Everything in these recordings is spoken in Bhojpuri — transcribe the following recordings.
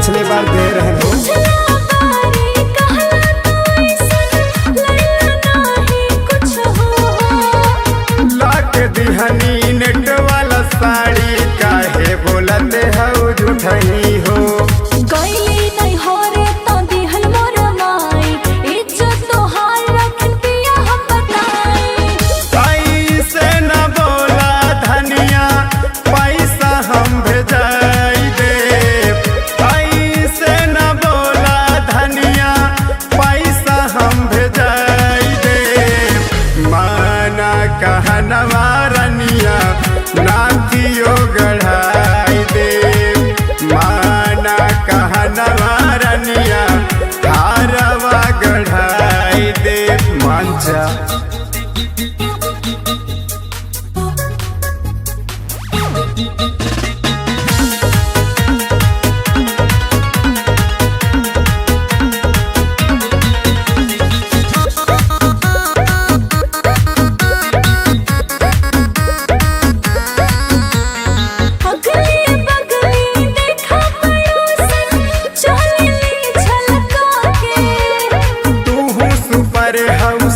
पिछले बार दे रहे हो। लाके दिहनी नेट वाला साड़ी काहे बोलते हो झूठही हो। कहनवा रनिया नाथियो गढ़ाई दे, माना कहनवा रनिया हारवा गढ़ाई दे। मंचा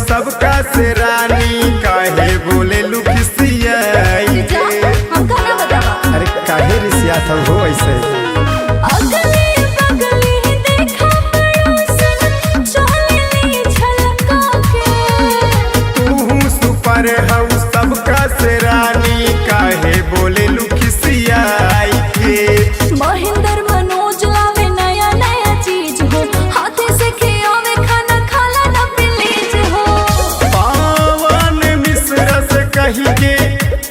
सबका से रानी काहे बोले लुकिसियाई के। अरे काहे रिसिया सब हो ऐसे। तू सुपर हऊ सबका से रानी काहे बोले लुकिसियाई के। महेंद्र मनोज लावे नया नया चीज हो, हाथे से खियावे खाना खाला ना प्लीज हो। पावन मिश्रा से कही के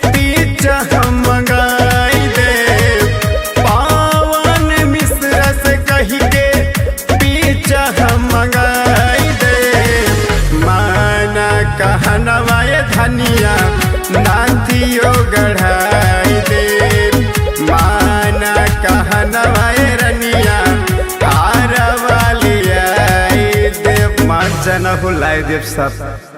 पिज्जा हम मंगाई दे, पावन मिश्रा से कही के पिज्जा हम मंगाई दे। माना कहनवा ये धनिया नाथियो गढ़ाई दे, माना कहनवा ये रनिया हारवा लियाई दे। मान जना भुलाई देव सब।